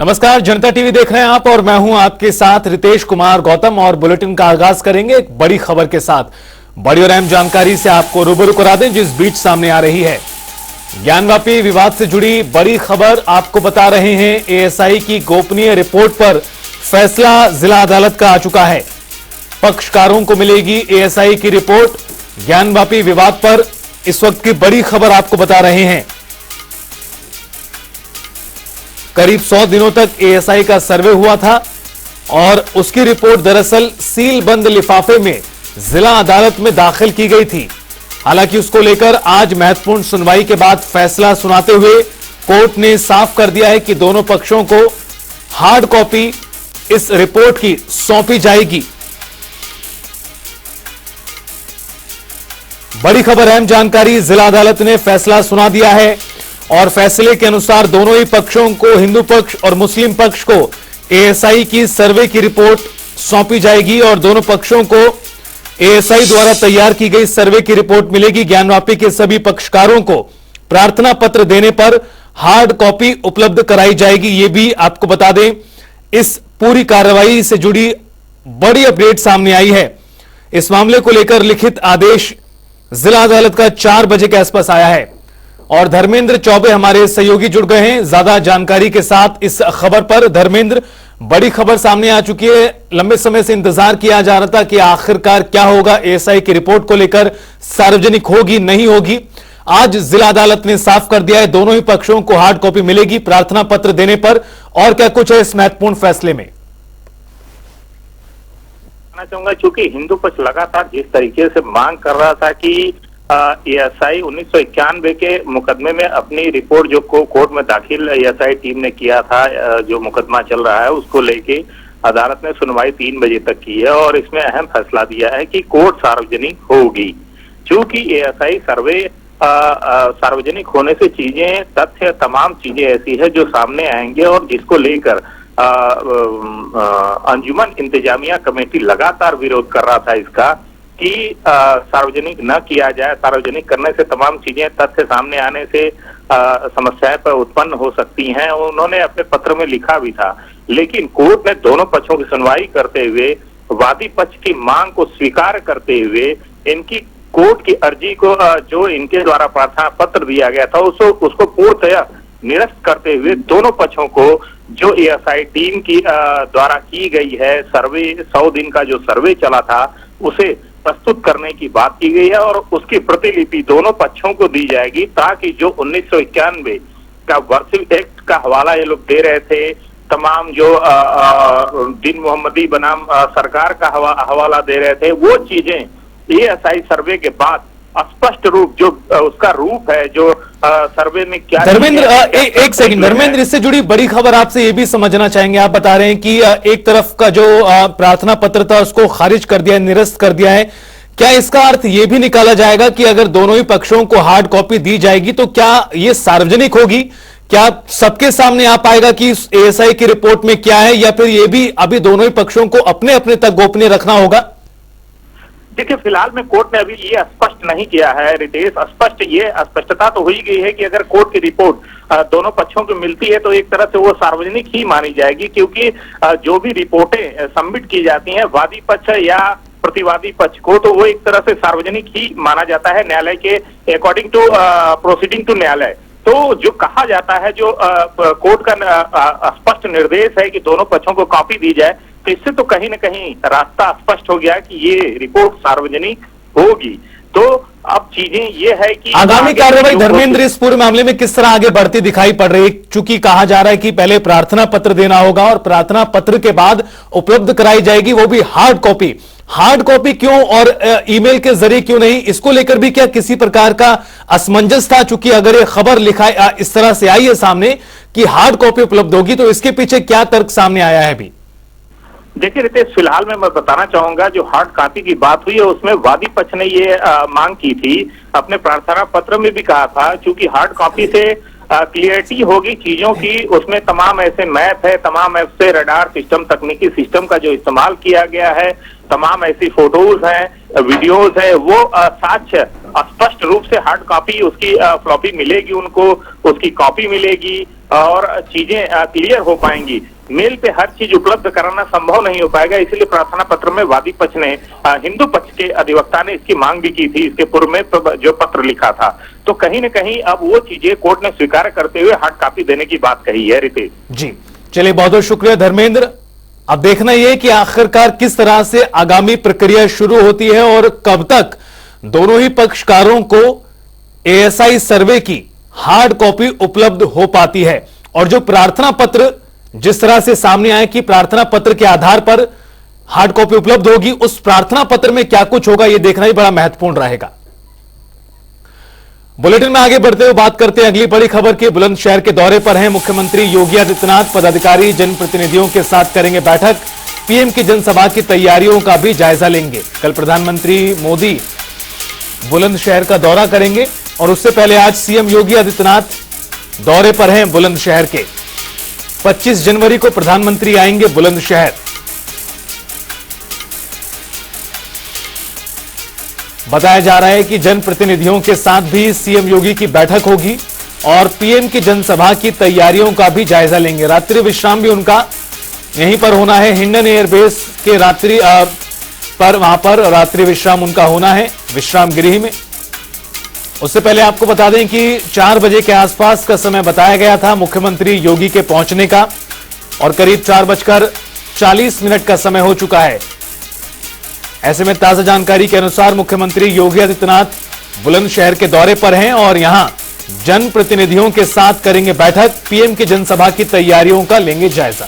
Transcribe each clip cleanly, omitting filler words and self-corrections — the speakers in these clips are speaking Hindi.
नमस्कार, जनता टीवी देख रहे हैं आप और मैं हूं आपके साथ रितेश कुमार गौतम। और बुलेटिन का आगाज करेंगे एक बड़ी खबर के साथ। बड़ी और अहम जानकारी से आपको रूबरू करा दें जिस बीच सामने आ रही है। ज्ञानवापी विवाद से जुड़ी बड़ी खबर आपको बता रहे हैं। एएसआई की गोपनीय रिपोर्ट पर फैसला जिला अदालत का आ चुका है। पक्षकारों को मिलेगी एएसआई की रिपोर्ट। ज्ञानवापी विवाद पर इस वक्त की बड़ी खबर आपको बता रहे हैं। करीब 100 दिनों तक एएसआई का सर्वे हुआ था और उसकी रिपोर्ट दरअसल सील बंद लिफाफे में जिला अदालत में दाखिल की गई थी। हालांकि उसको लेकर आज महत्वपूर्ण सुनवाई के बाद फैसला सुनाते हुए कोर्ट ने साफ कर दिया है कि दोनों पक्षों को हार्ड कॉपी इस रिपोर्ट की सौंपी जाएगी। बड़ी खबर, अहम जानकारी, जिला अदालत ने फैसला सुना दिया है और फैसले के अनुसार दोनों ही पक्षों को, हिंदू पक्ष और मुस्लिम पक्ष को एएसआई की सर्वे की रिपोर्ट सौंपी जाएगी और दोनों पक्षों को एएसआई द्वारा तैयार की गई सर्वे की रिपोर्ट मिलेगी। ज्ञानवापी के सभी पक्षकारों को प्रार्थना पत्र देने पर हार्ड कॉपी उपलब्ध कराई जाएगी। यह भी आपको बता दें, इस पूरी कार्रवाई से जुड़ी बड़ी अपडेट सामने आई है। इस मामले को लेकर लिखित आदेश जिला अदालत का 4 बजे के आसपास आया है और धर्मेंद्र चौबे हमारे सहयोगी जुड़ गए हैं ज्यादा जानकारी के साथ इस खबर पर। धर्मेंद्र, बड़ी खबर सामने आ चुकी है। लंबे समय से इंतजार किया जा रहा था कि आखिरकार क्या होगा, एएसआई की रिपोर्ट को लेकर सार्वजनिक होगी नहीं होगी। आज जिला अदालत ने साफ कर दिया है, दोनों ही पक्षों को हार्ड कॉपी मिलेगी प्रार्थना पत्र देने पर। और क्या कुछ है इस महत्वपूर्ण फैसले में? चाहूंगा, चूंकि हिंदू पक्ष लगातार जिस तरीके से मांग कर रहा था कि एएसआई 1991 के मुकदमे में अपनी रिपोर्ट जो कोर्ट में दाखिल एएसआई टीम ने किया था, जो मुकदमा चल रहा है उसको लेके अदालत ने सुनवाई 3 बजे तक की है और इसमें अहम फैसला दिया है कि कोर्ट सार्वजनिक होगी। चूंकि एएसआई सर्वे सार्वजनिक होने से चीजें, तथ्य, तमाम चीजें ऐसी है जो सामने आएंगे और जिसको लेकर अंजुमन इंतजामिया कमेटी लगातार विरोध कर रहा था इसका कि सार्वजनिक न किया जाए। सार्वजनिक करने से तमाम चीजें, तथ्य सामने आने से समस्याएं पर उत्पन्न हो सकती हैं। उन्होंने अपने पत्र में लिखा भी था, लेकिन कोर्ट ने दोनों पक्षों की सुनवाई करते हुए वादी पक्ष की मांग को स्वीकार करते हुए इनकी कोर्ट की अर्जी को, जो इनके द्वारा प्रार्थना पत्र दिया गया था, उसको पूर्णतया निरस्त करते हुए दोनों पक्षों को जो एएसआई टीम की द्वारा की गई है सर्वे, 100 दिन का जो सर्वे चला था उसे प्रस्तुत करने की बात की गई है और उसकी प्रतिलिपि दोनों पक्षों को दी जाएगी, ताकि जो 1991 का वर्सिव एक्ट का हवाला ये लोग दे रहे थे, तमाम जो दिन मोहम्मदी बनाम सरकार का हवाला दे रहे थे, वो चीजें एएसआई सर्वे के बाद स्पष्ट रूप जो उसका रूप है, जो सर्वे में क्या। धर्मेंद्र, एक सेकंड धर्मेंद्र, इससे जुड़ी बड़ी खबर आपसे ये भी समझना चाहेंगे। आप बता रहे हैं कि एक तरफ का जो प्रार्थना पत्र था उसको खारिज कर दिया, निरस्त कर दिया है। क्या इसका अर्थ ये भी निकाला जाएगा कि अगर दोनों ही पक्षों को हार्ड कॉपी दी जाएगी तो क्या ये सार्वजनिक होगी? क्या सबके सामने आ पाएगा कि एएसआई की रिपोर्ट में क्या है, या फिर ये भी अभी दोनों ही पक्षों को अपने अपने तक गोपनीय रखना होगा? देखिए, फिलहाल में कोर्ट ने अभी ये स्पष्ट नहीं किया है रितेश। स्पष्टता तो हुई गई है कि अगर कोर्ट की रिपोर्ट दोनों पक्षों को मिलती है तो एक तरह से वो सार्वजनिक ही मानी जाएगी, क्योंकि जो भी रिपोर्टें सबमिट की जाती हैं वादी पक्ष या प्रतिवादी पक्ष को, तो वो एक तरह से सार्वजनिक ही माना जाता है न्यायालय के अकॉर्डिंग टू प्रोसीडिंग टू न्यायालय। तो जो कहा जाता है, जो कोर्ट का स्पष्ट निर्देश है कि दोनों पक्षों को कॉपी दी जाए, तो इससे तो कहीं न कहीं रास्ता स्पष्ट हो गया कि ये रिपोर्ट सार्वजनिक होगी। तो अब चीजें ये है कि आगामी कार्रवाई धर्मेंद्र इस पूरे मामले में किस तरह आगे बढ़ती दिखाई पड़ रही है? चूंकि कहा जा रहा है कि पहले प्रार्थना पत्र देना होगा और प्रार्थना पत्र के बाद उपलब्ध कराई जाएगी वो भी हार्ड कॉपी। हार्ड कॉपी क्यों और ईमेल के जरिए क्यों नहीं, इसको लेकर भी क्या किसी प्रकार का असमंजस था? चूंकि अगर ये खबर लिखा इस तरह से आई है सामने कि हार्ड कॉपी उपलब्ध होगी, तो इसके पीछे क्या तर्क सामने आया है अभी? देखिए रितेश, फिलहाल में मैं बताना चाहूंगा, जो हार्ड कॉपी की बात हुई है उसमें वादी पक्ष ने ये मांग की थी, अपने प्रार्थना पत्र में भी कहा था, क्योंकि हार्ड कॉपी से क्लियरिटी होगी चीजों की। उसमें तमाम ऐसे मैप है, तमाम ऐसे रडार सिस्टम, तकनीकी सिस्टम का जो इस्तेमाल किया गया है, तमाम ऐसी फोटोज हैं, वीडियोज है, वो साक्ष्य स्पष्ट रूप से हार्ड कॉपी उसकी फ्लॉपी मिलेगी उनको, उसकी कॉपी मिलेगी और चीजें क्लियर हो पाएंगी। मेल पे हर चीज उपलब्ध कराना संभव नहीं हो पाएगा, इसलिए प्रार्थना पत्र में वादी पक्ष ने, हिंदू पक्ष के अधिवक्ता ने इसकी मांग भी की थी इसके पूर्व में जो पत्र लिखा था। तो कहीं न कहीं अब वो चीजें कोर्ट ने स्वीकार करते हुए हार्ड कॉपी देने की बात कही है। रितेश जी चलिए, बहुत बहुत शुक्रिया धर्मेंद्र। अब देखना यह कि आखिरकार किस तरह से आगामी प्रक्रिया शुरू होती है और कब तक दोनों ही पक्षकारों को एएसआई सर्वे की हार्ड कॉपी उपलब्ध हो पाती है। और जो प्रार्थना पत्र जिस तरह से सामने आए कि प्रार्थना पत्र के आधार पर हार्ड कॉपी उपलब्ध होगी, उस प्रार्थना पत्र में क्या कुछ होगा यह देखना ही बड़ा महत्वपूर्ण रहेगा। बुलेटिन में आगे बढ़ते हुए बात करते हैं अगली बड़ी खबर की। बुलंदशहर के दौरे पर हैं मुख्यमंत्री योगी आदित्यनाथ। पदाधिकारी जनप्रतिनिधियों के साथ करेंगे बैठक। पीएम की जनसभा की तैयारियों का भी जायजा लेंगे। कल प्रधानमंत्री मोदी बुलंदशहर का दौरा करेंगे और उससे पहले आज सीएम योगी आदित्यनाथ दौरे पर हैं बुलंदशहर के। 25 जनवरी को प्रधानमंत्री आएंगे बुलंदशहर। बताया जा रहा है कि जनप्रतिनिधियों के साथ भी सीएम योगी की बैठक होगी और पीएम की जनसभा की तैयारियों का भी जायजा लेंगे। रात्रि विश्राम भी उनका यहीं पर होना है, हिंडन एयरबेस के रात्रि पर वहां पर रात्रि विश्राम उनका होना है विश्राम गृह में। उससे पहले आपको बता दें कि 4 बजे के आसपास का समय बताया गया था मुख्यमंत्री योगी के पहुंचने का और करीब 4:40 का समय हो चुका है। ऐसे में ताजा जानकारी के अनुसार मुख्यमंत्री योगी आदित्यनाथ बुलंदशहर के दौरे पर हैं और यहां जनप्रतिनिधियों के साथ करेंगे बैठक। पीएम की जनसभा की तैयारियों का लेंगे जायजा।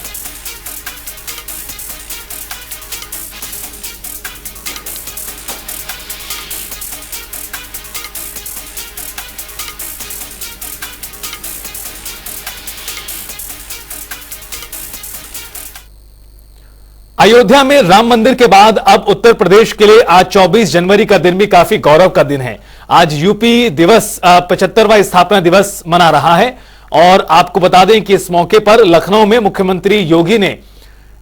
अयोध्या में राम मंदिर के बाद अब उत्तर प्रदेश के लिए आज 24 जनवरी का दिन भी काफी गौरव का दिन है। आज यूपी दिवस 75वां स्थापना दिवस मना रहा है और आपको बता दें कि इस मौके पर लखनऊ में मुख्यमंत्री योगी ने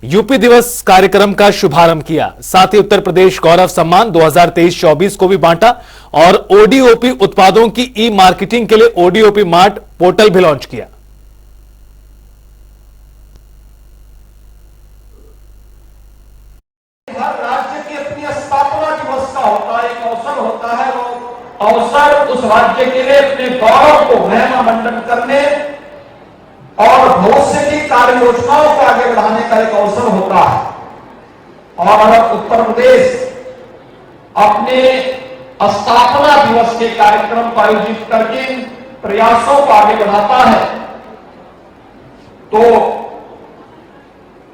यूपी दिवस कार्यक्रम का शुभारंभ किया। साथ ही उत्तर प्रदेश गौरव सम्मान 2023-24 को भी बांटा और ओडीओपी उत्पादों की ई मार्केटिंग के लिए ओडीओपी मार्ट पोर्टल भी लॉन्च किया। अवसर उस राज्य के लिए अपने गौरव को महिमा मंडन करने और भविष्य की कार्य योजनाओं को आगे बढ़ाने का एक अवसर होता है। और उत्तर प्रदेश अपने स्थापना दिवस के कार्यक्रम को आयोजित करके प्रयासों को आगे बढ़ाता है तो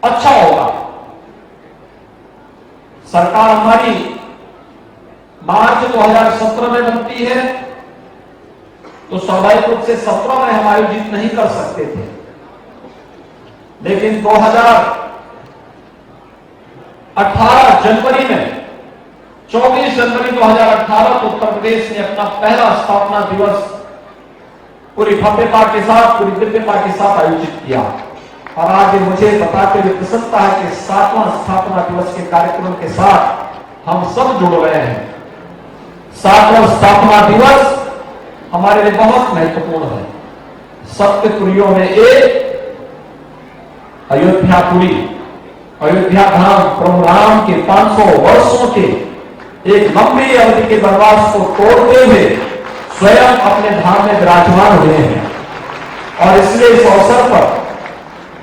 अच्छा होगा। सरकार हमारी मार्च 2017 में बनती है तो स्वाभाविक रूप से 17 में हम आयोजित नहीं कर सकते थे, लेकिन 2018 जनवरी में 24 जनवरी 2018 को उत्तर प्रदेश ने अपना पहला स्थापना दिवस पूरी भव्यता के साथ, पूरी दिव्यता के साथ आयोजित किया। और आज मुझे बताते हुए प्रसन्नता है कि 7वां स्थापना दिवस के कार्यक्रम के साथ हम सब जुड़ रहे हैं। 7वां स्थापना दिवस हमारे लिए बहुत महत्वपूर्ण है। सप्तपुरियों में एक अयोध्यापुरी, अयोध्या धाम प्रभु राम के 500 वर्षों के एक लंबी अवधि के वनवास को तोड़ते हुए स्वयं अपने धाम में विराजमान हुए हैं। और इसलिए इस अवसर पर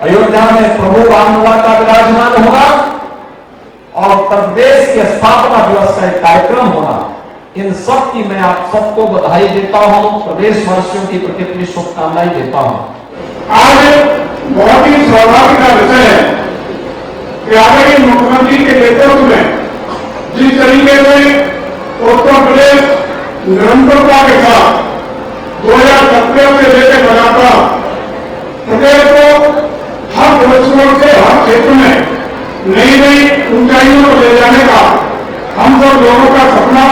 अयोध्या में प्रभु रामलला का विराजमान होना और उत्तर प्रदेश के स्थापना दिवस का एक कार्यक्रम होना, इन सब की मैं आप सबको बधाई देता हूं, प्रदेश वासियों की प्रति अपनी शुभकामनाएं देता हूं। आज बहुत ही सौभाग्य का विषय है कि आदरणीय मुख्यमंत्री के नेतृत्व में जिस तरीके से उत्तर प्रदेश निरंतरता के साथ 2017 से लेकर लगातार प्रदेश को हर दृष्टिकोण से हर क्षेत्र में नई नई ऊंचाइयों को ले जाने का हम सब लोगों का सपना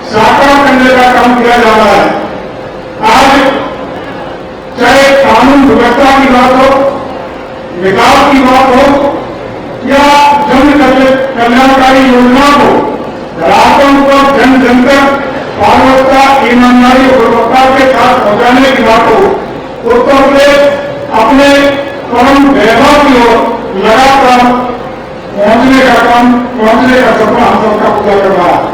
साकार करने का काम किया जा रहा है। आज चाहे कानून व्यवस्था की बात हो, विकास की बात हो या जन कल्याणकारी योजना हो, रातों पर जन जन तक पारदर्शिता बचाने की बात हो, उत्तर प्रदेश अपने परम वैभव की ओर लगातार पहुंचने का सपना हम सबका पूरा कर रहा है।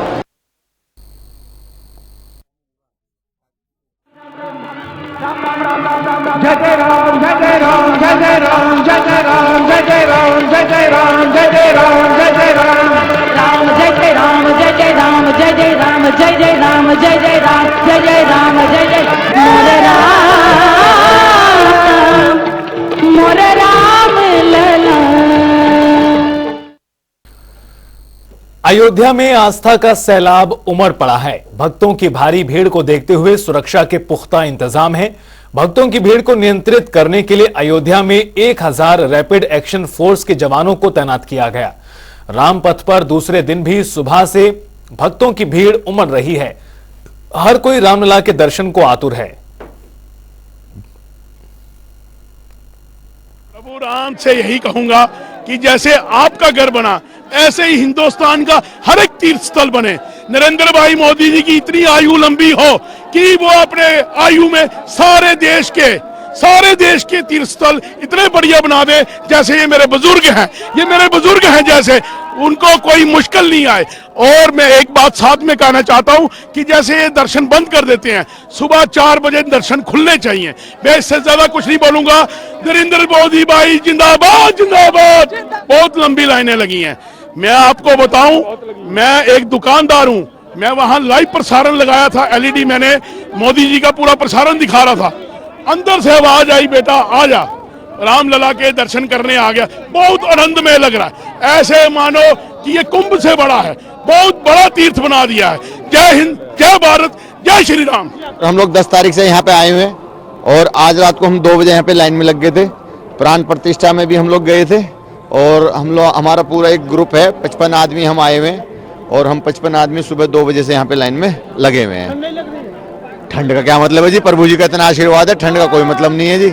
जय जय राम जय जय राम जय जय राम जय जय राम जय जय राम जय जय राम जय जय राम जय जय राम राम जय जय राम जय जय राम जय जय राम जय जय राम जय जय राम जय जय राम जय जय मोरे राम लला। अयोध्या में आस्था का सैलाब उमड़ पड़ा है। भक्तों की भारी भीड़ को देखते हुए सुरक्षा के पुख्ता इंतजाम है। भक्तों की भीड़ को नियंत्रित करने के लिए अयोध्या में 1000 रैपिड एक्शन फोर्स के जवानों को तैनात किया गया। रामपथ पर दूसरे दिन भी सुबह से भक्तों की भीड़ उमड़ रही है। हर कोई रामलला के दर्शन को आतुर है। प्रभु राम से यही कहूंगा कि जैसे आपका घर बना ऐसे ही हिंदुस्तान का हर एक तीर्थ स्थल बने। नरेंद्र भाई मोदी जी की इतनी आयु लंबी हो कि वो अपने आयु में सारे देश के तीर्थ स्थल इतने बढ़िया बना दे। जैसे ये मेरे बुजुर्ग हैं जैसे उनको कोई मुश्किल नहीं आए। और मैं एक बात साथ में कहना चाहता हूं कि जैसे ये दर्शन बंद कर देते हैं, सुबह 4 बजे दर्शन खुलने चाहिए। मैं इससे ज्यादा कुछ नहीं बोलूंगा। नरेंद्र मोदी भाई जिंदाबाद जिंदाबाद। बहुत लंबी लाइनें लगी हैं। मैं आपको बताऊं, मैं एक दुकानदार हूं। मैं वहां लाइव प्रसारण लगाया था एलईडी, मैंने मोदी जी का पूरा प्रसारण दिखा रहा था। अंदर से आवाज आई, बेटा आ जा, रामलला के दर्शन करने आ गया। बहुत आनंदमय लग रहा है, ऐसे मानो कि ये कुंभ से बड़ा है। बहुत बड़ा तीर्थ बना दिया है। जय हिंद, जय भारत, जय श्री राम। हम लोग 10 तारीख से यहाँ पे आए हुए हैं और आज रात को हम 2 बजे यहाँ पे लाइन में लग गए थे। प्राण प्रतिष्ठा में भी हम लोग गए थे और हमारा पूरा एक ग्रुप है, 55 आदमी हम आए हुए हैं और हम 55 आदमी सुबह 2 बजे से यहाँ पे लाइन में लगे हुए हैं। ठंड का क्या मतलब है जी? प्रभु जी का इतना आशीर्वाद है, ठंड का कोई मतलब नहीं है जी।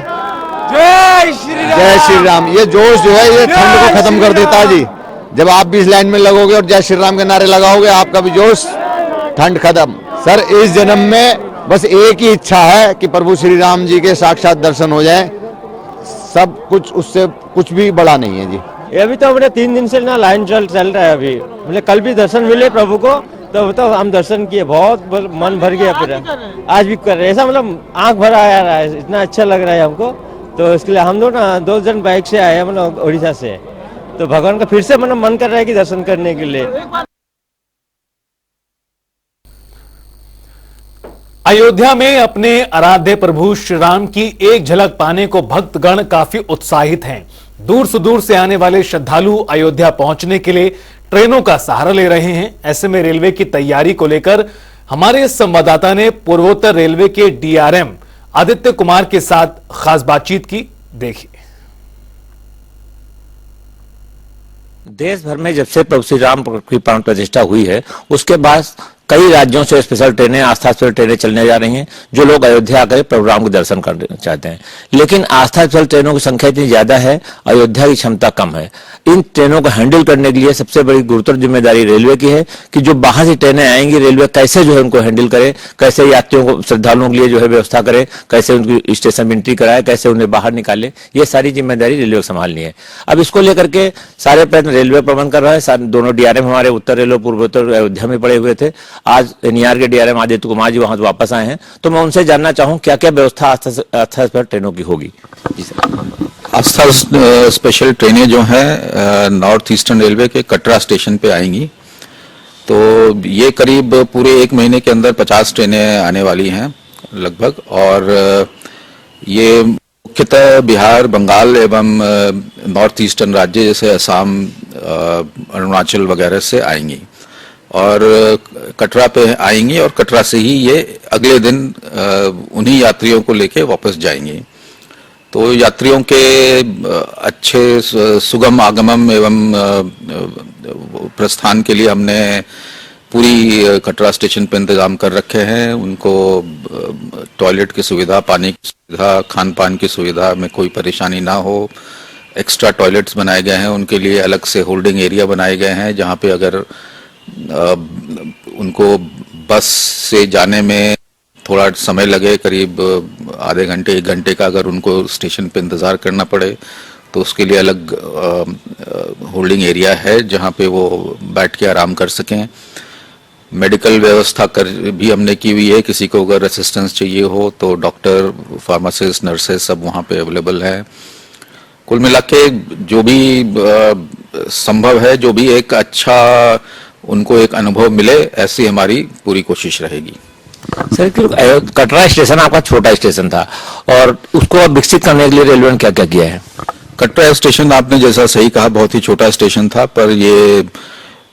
जय श्री राम जय श्री राम। ये जोश जो है ये ठंड को खत्म कर देता है जी। जब आप भी इस लाइन में लगोगे और जय श्री राम के नारे लगाओगे, आपका भी जोश, ठंड खत्म। सर इस जन्म में बस एक ही इच्छा है कि प्रभु श्री राम जी के साक्षात दर्शन हो जाए। सब कुछ, उससे कुछ भी बड़ा नहीं है जी। ये अभी तो हमने 3 दिन से ना लाइन चल रहा है। अभी हमने कल भी दर्शन मिले प्रभु को, तो हम दर्शन किए, बहुत मन भर गया। फिर आज भी कर रहे हैं, ऐसा मतलब आंख भरा आ रहा है, इतना अच्छा लग रहा है हमको। तो इसके लिए हम लोग ना 2 जन बाइक से आए हैं, मतलब उड़ीसा से। तो भगवान का फिर से मतलब मन कर रहा है कि दर्शन करने के लिए। अयोध्या में अपने आराध्य प्रभु श्री राम की एक झलक पाने को भक्तगण काफी उत्साहित हैं। दूर सुदूर से आने वाले श्रद्धालु अयोध्या पहुंचने के लिए ट्रेनों का सहारा ले रहे हैं। ऐसे में रेलवे की तैयारी को लेकर हमारे संवाददाता ने पूर्वोत्तर रेलवे के डीआरएम आदित्य कुमार के साथ खास बातचीत की। देखिए। देश भर में जब से प्रभु श्री राम की प्राण प्रतिष्ठा हुई है, उसके बाद कई राज्यों से स्पेशल ट्रेनें, आस्था स्पेशल ट्रेनें चलने जा रही हैं, जो लोग अयोध्या आकर प्रभु राम के दर्शन करना चाहते हैं। लेकिन आस्था स्पेशल ट्रेनों की संख्या इतनी ज्यादा है, अयोध्या की क्षमता कम है। इन ट्रेनों को हैंडल करने के लिए सबसे बड़ी गुरुतर जिम्मेदारी रेलवे की है कि जो बाहर से ट्रेनें आएंगी, रेलवे कैसे जो है उनको हैंडल करे, कैसे यात्रियों को, श्रद्धालुओं के लिए जो है व्यवस्था करे, कैसे उनकी स्टेशन में एंट्री कराए, कैसे उन्हें बाहर निकाले। ये सारी जिम्मेदारी रेलवे को संभालनी है। अब इसको लेकर के सारे प्रयत्न रेलवे प्रबंध कर रहा है। दोनों डीआरएम हमारे उत्तर रेलवे पूर्वोत्तर अयोध्या में पड़े हुए थे। आज एनईआर के डीआरएम आदित्य कुमार जी वहां से वापस आए हैं, तो मैं उनसे जानना चाहूं क्या क्या व्यवस्था आस्था पर ट्रेनों की होगी। जी सर। आस्था स्पेशल ट्रेनें जो हैं नॉर्थ ईस्टर्न रेलवे के कटरा स्टेशन पे आएंगी। तो ये करीब पूरे 1 महीने के अंदर 50 ट्रेनें आने वाली हैं लगभग। और ये मुख्यतः बिहार, बंगाल एवं नॉर्थ ईस्टर्न राज्य जैसे असम, अरुणाचल वगैरह से आएंगी और कटरा पे आएंगी और कटरा से ही ये अगले दिन उन्हीं यात्रियों को लेके वापस जाएंगी। तो यात्रियों के अच्छे सुगम आगमन एवं प्रस्थान के लिए हमने पूरी कटरा स्टेशन पे इंतजाम कर रखे हैं। उनको टॉयलेट की सुविधा, पानी की सुविधा, खान पान की सुविधा में कोई परेशानी ना हो। एक्स्ट्रा टॉयलेट्स बनाए गए हैं, उनके लिए अलग से होल्डिंग एरिया बनाए गए हैं, जहाँ पे अगर उनको बस से जाने में थोड़ा समय लगे, करीब आधे घंटे 1 घंटे का अगर उनको स्टेशन पे इंतज़ार करना पड़े तो उसके लिए अलग होल्डिंग एरिया है जहाँ पे वो बैठ के आराम कर सकें। मेडिकल व्यवस्था भी हमने की हुई है, किसी को अगर असिस्टेंस चाहिए हो तो डॉक्टर, फार्मासिस्ट, नर्सेस सब वहाँ पे अवेलेबल है। कुल मिला के जो भी संभव है, जो भी एक अच्छा उनको एक अनुभव मिले, ऐसी हमारी पूरी कोशिश रहेगी। सर, कटरा स्टेशन आपका छोटा स्टेशन था और उसको अब विकसित करने के लिए रेलवे ने क्या क्या किया है? कटरा स्टेशन आपने जैसा सही कहा, बहुत ही छोटा स्टेशन था, पर ये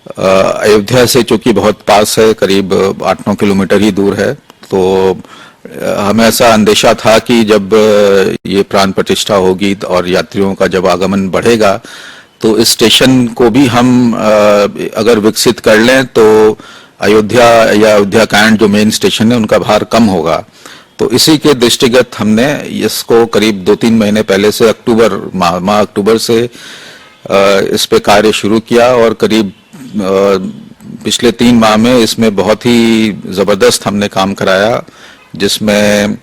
अयोध्या से चूंकि बहुत पास है, करीब 8-9 किलोमीटर ही दूर है, तो हमें ऐसा अंदेशा था कि जब ये प्राण प्रतिष्ठा होगी और यात्रियों का जब आगमन बढ़ेगा तो इस स्टेशन को भी हम अगर विकसित कर लें तो अयोध्या या अयोध्या कांड जो मेन स्टेशन है उनका भार कम होगा। तो इसी के दृष्टिगत हमने इसको करीब 2-3 महीने पहले से माह अक्टूबर से इस पे कार्य शुरू किया और करीब पिछले 3 माह में इसमें बहुत ही जबरदस्त हमने काम कराया, जिसमें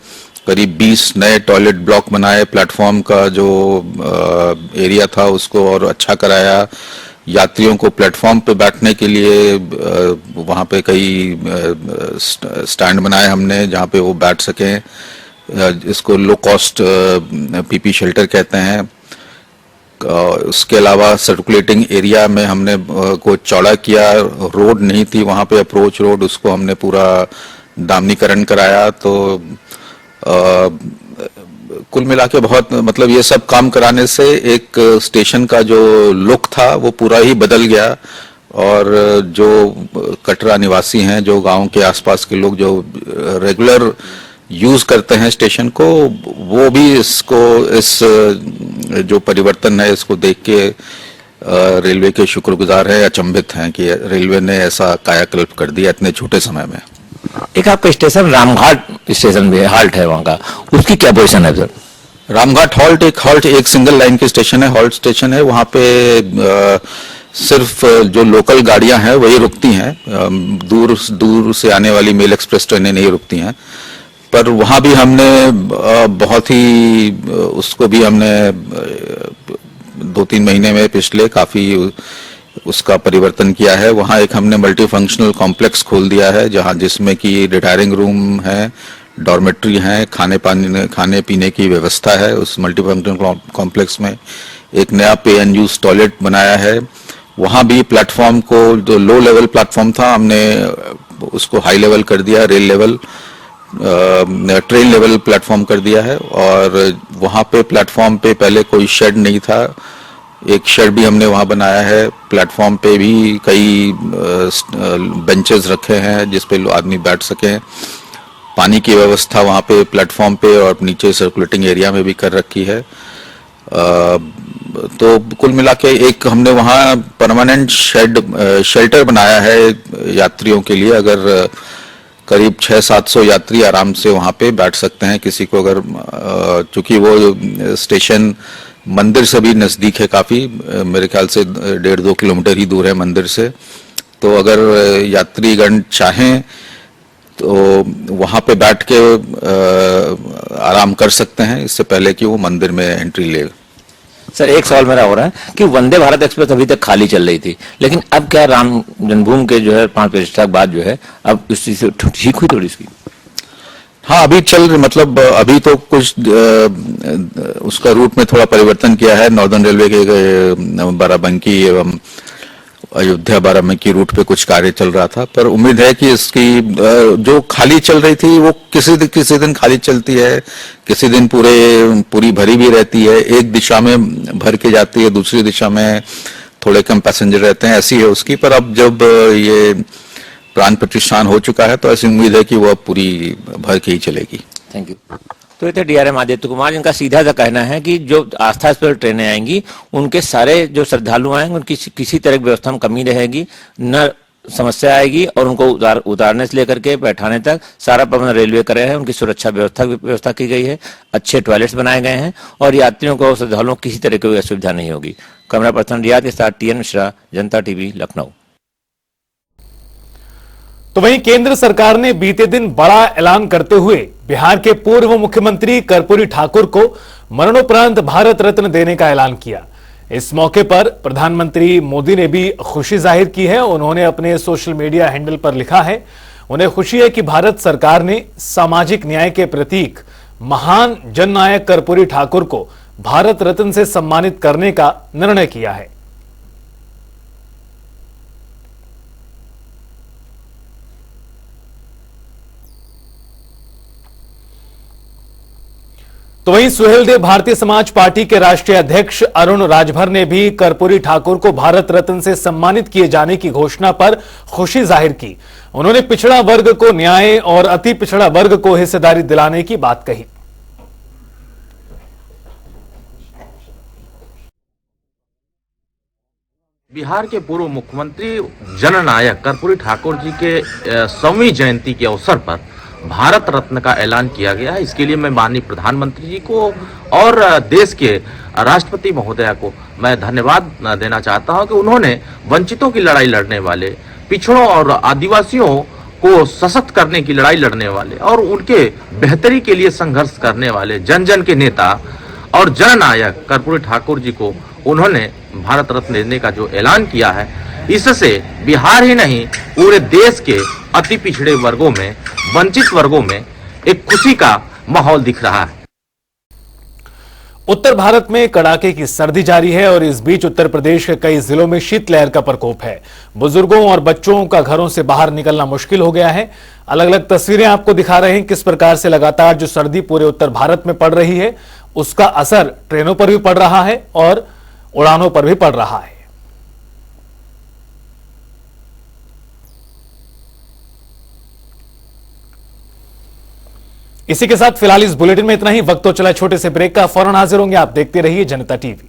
करीब 20 नए टॉयलेट ब्लॉक बनाए, प्लेटफॉर्म का जो एरिया था उसको और अच्छा कराया, यात्रियों को प्लेटफॉर्म पे बैठने के लिए वहाँ पे कई स्टैंड बनाए हमने जहाँ पे वो बैठ सकें, इसको लो कॉस्ट पीपी शेल्टर कहते हैं। उसके अलावा सर्कुलेटिंग एरिया में हमने को चौड़ा किया, रोड नहीं थी वहाँ पे, अप्रोच रोड, उसको हमने पूरा दामनीकरण कराया। तो कुल मिला के बहुत मतलब ये सब काम कराने से एक स्टेशन का जो लुक था वो पूरा ही बदल गया और जो कटरा निवासी हैं, जो गांव के आसपास के लोग जो रेगुलर यूज करते हैं स्टेशन को, वो भी इस जो परिवर्तन है इसको देख के रेलवे के शुक्रगुजार है, अचंभित हैं कि रेलवे ने ऐसा कायाकल्प कर दिया इतने छोटे समय में। एक आपका स्टेशन रामघाट स्टेशन भी है, हाल्ट है वहाँ का, उसकी क्या पोजीशन है सर? रामघाट हॉल्ट एक सिंगल लाइन की स्टेशन है, हॉल्ट स्टेशन है। वहाँ पे सिर्फ जो लोकल गाड़ियां हैं वही रुकती हैं, दूर से आने वाली मेल एक्सप्रेस ट्रेनें नहीं रुकती हैं। पर वहाँ भी हमने बहुत ही उसको भी हमने 2-3 महीने में पिछले काफी उसका परिवर्तन किया है। वहाँ एक हमने मल्टी फंक्शनल कॉम्प्लेक्स खोल दिया है जहाँ जिसमें कि रिटायरिंग रूम है, डॉर्मेट्री है, खाने पीने की व्यवस्था है। उस मल्टी फंक्शनल कॉम्प्लेक्स में एक नया पे एंड यूज टॉयलेट बनाया है। वहाँ भी प्लेटफॉर्म को, जो लो लेवल प्लेटफॉर्म था, हमने उसको हाई लेवल कर दिया, ट्रेन लेवल प्लेटफॉर्म कर दिया है। और वहाँ पे प्लेटफॉर्म पे पहले कोई शेड नहीं था, एक शेड भी हमने वहाँ बनाया है। प्लेटफॉर्म पे भी कई बेंचेस रखे हैं जिस पे आदमी बैठ सकें। पानी की व्यवस्था वहाँ पे प्लेटफॉर्म पे और नीचे सर्कुलेटिंग एरिया में भी कर रखी है। तो कुल मिला के एक हमने वहाँ परमानेंट शेल्टर बनाया है यात्रियों के लिए। अगर करीब 600-700 यात्री आराम से वहाँ पे बैठ सकते हैं। किसी को अगर चूंकि वो स्टेशन मंदिर से भी नज़दीक है काफ़ी, मेरे ख्याल से 1.5-2 किलोमीटर ही दूर है मंदिर से, तो अगर यात्रीगण चाहें तो वहाँ पे बैठ के आराम कर सकते हैं इससे पहले कि वो मंदिर में एंट्री ले। सर, एक सवाल मेरा हो रहा है कि वंदे भारत एक्सप्रेस अभी तक खाली चल रही थी, लेकिन अब क्या राम जन्मभूमि के जो है 5 प्रतिष्ठा के बाद जो है अब उस चीज से ठीक हुई थोड़ी इसकी? हाँ, अभी मतलब अभी तो कुछ उसका रूट में थोड़ा परिवर्तन किया है। नॉर्दर्न रेलवे के बाराबंकी एवं अयोध्या बाराबंकी रूट पे कुछ कार्य चल रहा था, पर उम्मीद है कि इसकी जो खाली चल रही थी वो किसी दिन खाली चलती है, किसी दिन पूरी भरी भी रहती है। एक दिशा में भर के जाती है, दूसरी दिशा में थोड़े कम पैसेंजर रहते हैं, ऐसी है उसकी। पर अब जब ये प्राण प्रतिष्ठान हो चुका है तो ऐसी उम्मीद है कि वो पूरी भर के ही चलेगी। Thank you. तो ये थे डीआरएम आदित्य कुमार, जिनका सीधा सा कहना है कि जो आस्था एक्सप्रेस ट्रेनें आएंगी उनके सारे जो श्रद्धालु आएंगे उनकी किसी तरह की व्यवस्था में कमी रहेगी, न समस्या आएगी, और उनको उतारने से लेकर के बैठाने तक सारा प्रबंध रेलवे करे है। उनकी सुरक्षा व्यवस्था की गई है, अच्छे टॉयलेट्स बनाए गए हैं और यात्रियों को, श्रद्धालुओं को किसी तरह की असुविधा नहीं होगी। कैमरा पर्सन रियाद के साथ TN मिश्रा, जनता TV, लखनऊ। तो वहीं केंद्र सरकार ने बीते दिन बड़ा ऐलान करते हुए बिहार के पूर्व मुख्यमंत्री कर्पूरी ठाकुर को मरणोपरांत भारत रत्न देने का ऐलान किया। इस मौके पर प्रधानमंत्री मोदी ने भी खुशी जाहिर की है। उन्होंने अपने सोशल मीडिया हैंडल पर लिखा है, उन्हें खुशी है कि भारत सरकार ने सामाजिक न्याय के प्रतीक महान जननायक कर्पूरी ठाकुर को भारत रत्न से सम्मानित करने का निर्णय किया है। तो वहीं सुहेलदेव भारतीय समाज पार्टी के राष्ट्रीय अध्यक्ष अरुण राजभर ने भी कर्पूरी ठाकुर को भारत रत्न से सम्मानित किए जाने की घोषणा पर खुशी जाहिर की। उन्होंने पिछड़ा वर्ग को न्याय और अति पिछड़ा वर्ग को हिस्सेदारी दिलाने की बात कही। बिहार के पूर्व मुख्यमंत्री जननायक कर्पूरी ठाकुर जी के 100वीं जयंती के अवसर पर भारत रत्न का ऐलान किया गया है। इसके लिए मैं माननीय प्रधानमंत्री जी को और देश के राष्ट्रपति महोदया को मैं धन्यवाद देना चाहता हूं कि उन्होंने वंचितों की लड़ाई लड़ने वाले, पिछड़ों और आदिवासियों को सशक्त करने की लड़ाई लड़ने वाले और उनके बेहतरी के लिए संघर्ष करने वाले जन जन के नेता और जननायक कर्पूरी ठाकुर जी को उन्होंने भारत रत्न देने का जो ऐलान किया है, इससे बिहार ही नहीं पूरे देश के अति पिछड़े वर्गों में, वंचित वर्गों में एक खुशी का माहौल दिख रहा है। उत्तर भारत में कड़ाके की सर्दी जारी है और इस बीच उत्तर प्रदेश के कई जिलों में शीतलहर का प्रकोप है। बुजुर्गों और बच्चों का घरों से बाहर निकलना मुश्किल हो गया है। अलग अलग तस्वीरें आपको दिखा रहे हैं किस प्रकार से लगातार जो सर्दी पूरे उत्तर भारत में पड़ रही है उसका असर ट्रेनों पर भी पड़ रहा है और उड़ानों पर भी पड़ रहा है। इसी के साथ फिलहाल इस बुलेटिन में इतना ही। वक्त तो चला छोटे से ब्रेक का, फौरन हाजिर होंगे। आप देखते रहिए जनता टीवी।